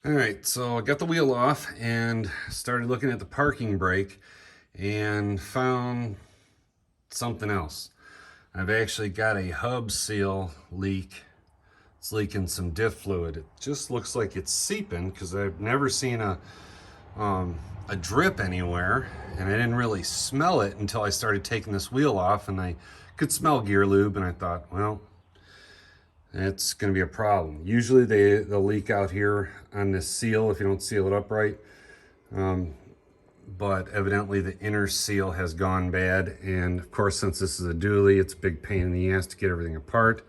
All right, so I got the wheel off and started looking at the parking brake and found something else. I've actually got a hub seal leak. It's leaking some diff fluid. It just looks like it's seeping because I've never seen a drip anywhere, and I didn't really smell it until I started taking this wheel off, and I could smell gear lube, and I thought, well, it's going to be a problem. Usually they'll leak out here on this seal if you don't seal it up right. But evidently the inner seal has gone bad. And of course, since this is a dually, it's a big pain in the ass to get everything apart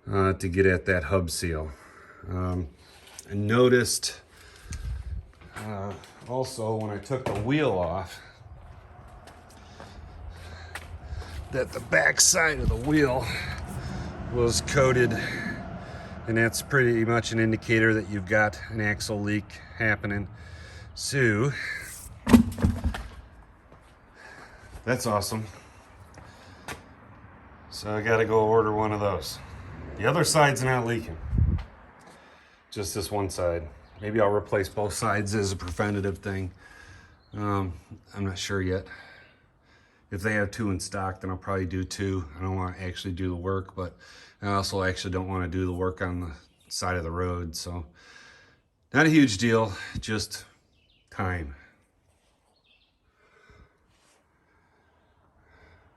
to get at that hub seal. I noticed also when I took the wheel off that the back side of the wheel was coated, and that's pretty much an indicator that you've got an axle leak happening. So that's awesome. So I gotta go order one of those. The other side's not leaking, just this one side. Maybe I'll replace both sides as a preventative thing. I'm not sure yet. If they have two in stock, then I'll probably do two. I don't want to actually do the work, but I also actually don't want to do the work on the side of the road. So not a huge deal, just time.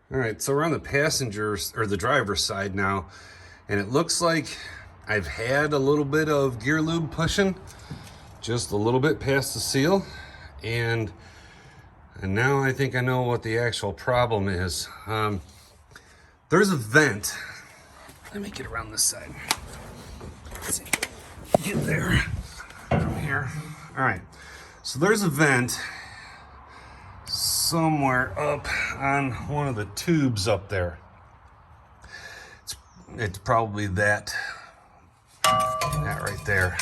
All right, so we're on the passenger's or the driver's side now, and it looks like I've had a little bit of gear lube pushing, just a little bit past the seal, and now I think I know what the actual problem is. There's a vent. Let me get around this side. Let's see. Get there from here. All right. So there's a vent somewhere up on one of the tubes up there. It's probably that right there.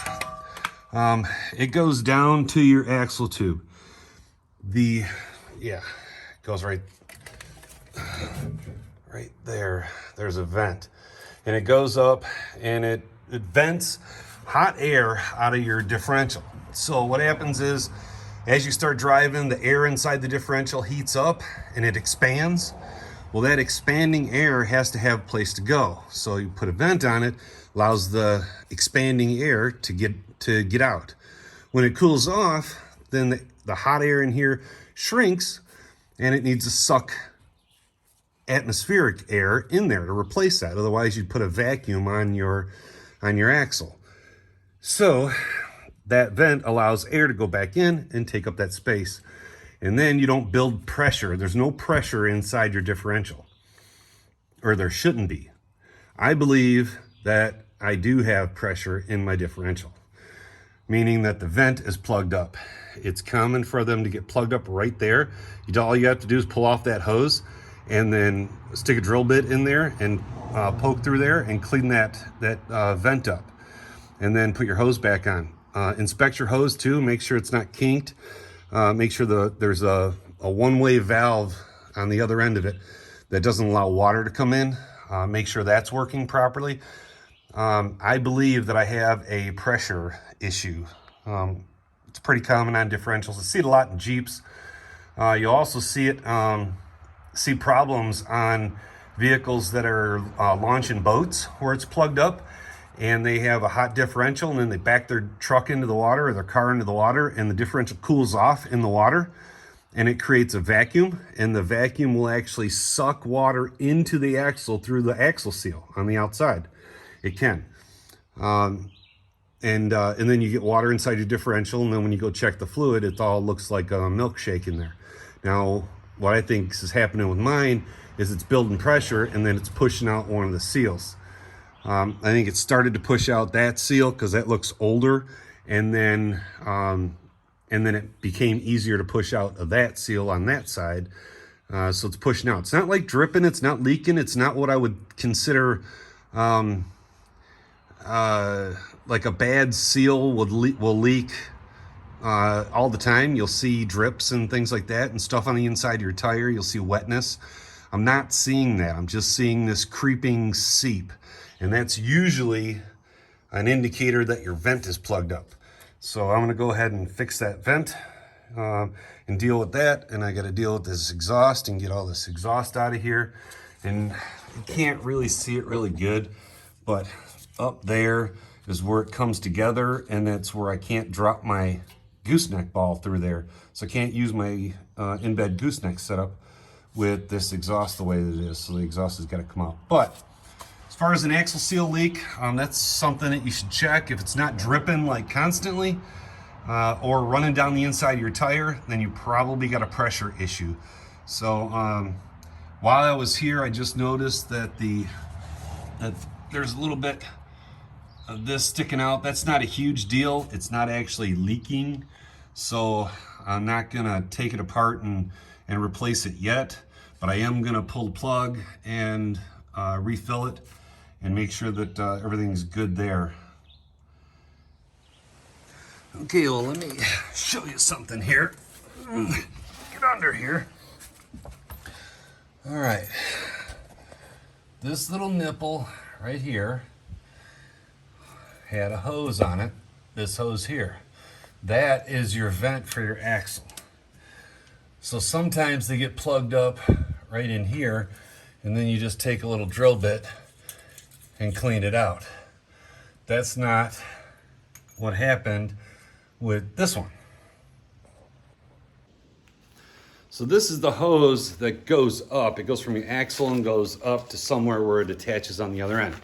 It goes down to your axle tube. It goes right there. There's a vent, and it goes up and it vents hot air out of your differential. So what happens is, as you start driving, the air inside the differential heats up and it expands. Well, that expanding air has to have a place to go. So you put a vent on it, allows the expanding air to get out. When it cools off, then the hot air in here shrinks, and it needs to suck atmospheric air in there to replace that. Otherwise, you'd put a vacuum on your axle. So that vent allows air to go back in and take up that space. And then you don't build pressure. There's no pressure inside your differential, or there shouldn't be. I believe that I do have pressure in my differential, meaning that the vent is plugged up. It's common for them to get plugged up right there. All you have to do is pull off that hose and then stick a drill bit in there and poke through there and clean that vent up, and then put your hose back on. Inspect your hose too, make sure it's not kinked. Make sure there's a one-way valve on the other end of it that doesn't allow water to come in. Make sure that's working properly. I believe that I have a pressure issue. It's pretty common on differentials. I see it a lot in Jeeps. You'll also see problems on vehicles that are launching boats where it's plugged up and they have a hot differential, and then they back their truck into the water or their car into the water, and the differential cools off in the water, and it creates a vacuum, and the vacuum will actually suck water into the axle through the axle seal on the outside. It can. And then you get water inside your differential, and then when you go check the fluid, it all looks like a milkshake in there. Now, what I think is happening with mine is it's building pressure, and then it's pushing out one of the seals. I think it started to push out that seal because that looks older, and then it became easier to push out of that seal on that side. So it's pushing out. It's not like dripping. It's not leaking. It's not what I would consider like a bad seal will leak all the time. You'll see drips and things like that and stuff on the inside of your tire. You'll see wetness. I'm not seeing that. I'm just seeing this creeping seep. And that's usually an indicator that your vent is plugged up. So I'm gonna go ahead and fix that vent and deal with that. And I gotta deal with this exhaust and get all this exhaust out of here. And you can't really see it really good, but up there is where it comes together, and that's where I can't drop my gooseneck ball through there. So I can't use my in-bed gooseneck setup with this exhaust the way that it is. So the exhaust has gotta come out. But as far as an axle seal leak, that's something that you should check. If it's not dripping like constantly or running down the inside of your tire, then you probably got a pressure issue. So while I was here, I just noticed that there's a little bit of this sticking out. That's not a huge deal. It's not actually leaking. So I'm not gonna take it apart and replace it yet, but I am gonna pull the plug and refill it and make sure that everything's good there. Okay, well, let me show you something here. Get under here. All right, this little nipple right here had a hose on it, this hose here. That is your vent for your axle. So sometimes they get plugged up right in here, and then you just take a little drill bit and clean it out. That's not what happened with this one. So this is the hose that goes up. It goes from your axle and goes up to somewhere where it attaches on the other end.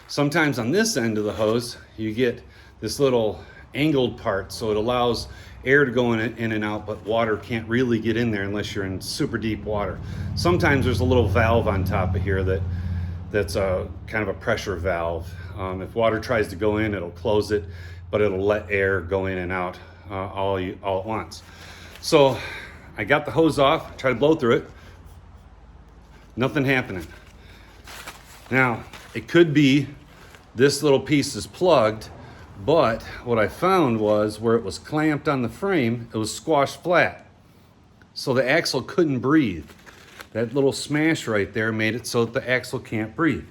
Sometimes on this end of the hose, you get this little angled part, so it allows air to go in and out, but water can't really get in there unless you're in super deep water. Sometimes there's a little valve on top of here that's a kind of a pressure valve. If water tries to go in, it'll close it, but it'll let air go in and out all at once. So I got the hose off, tried to blow through it, nothing happening. Now, it could be this little piece is plugged, but what I found was where it was clamped on the frame, it was squashed flat. So the axle couldn't breathe. That little smash right there made it so that the axle can't breathe.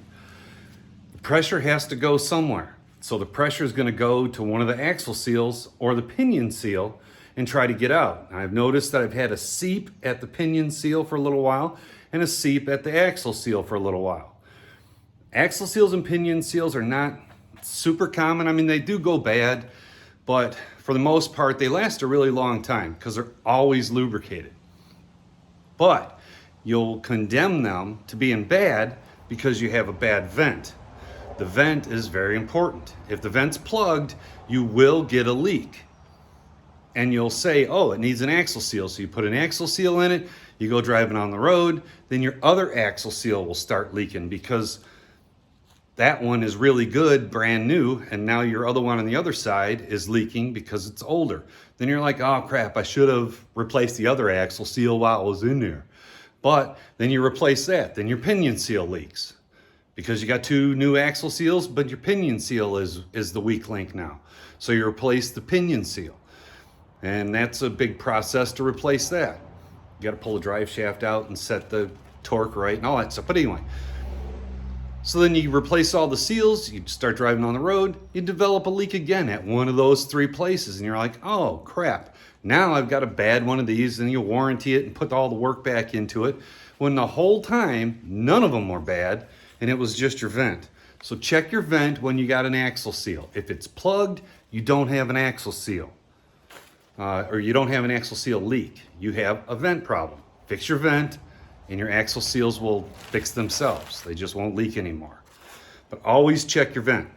The pressure has to go somewhere. So the pressure is gonna go to one of the axle seals or the pinion seal and try to get out. I've noticed that I've had a seep at the pinion seal for a little while and a seep at the axle seal for a little while. Axle seals and pinion seals are not super common. I mean, they do go bad, but for the most part, they last a really long time because they're always lubricated. But you'll condemn them to being bad because you have a bad vent. The vent is very important. If the vent's plugged, you will get a leak. And you'll say, oh, it needs an axle seal. So you put an axle seal in it, you go driving on the road, then your other axle seal will start leaking because that one is really good, brand new, and now your other one on the other side is leaking because it's older. Then you're like, oh crap, I should have replaced the other axle seal while it was in there. But then you replace that, then your pinion seal leaks because you got two new axle seals, but your pinion seal is the weak link now. So you replace the pinion seal. And that's a big process to replace that. You got to pull the drive shaft out and set the torque right and all that stuff. But anyway, so then you replace all the seals, you start driving on the road, you develop a leak again at one of those three places, and you're like, oh crap, now I've got a bad one of these, and you warranty it and put all the work back into it, when the whole time, none of them were bad, and it was just your vent. So check your vent when you got an axle seal. If it's plugged, you don't have an axle seal. Or you don't have an axle seal leak. You have a vent problem. Fix your vent, and your axle seals will fix themselves. They just won't leak anymore. But always check your vent.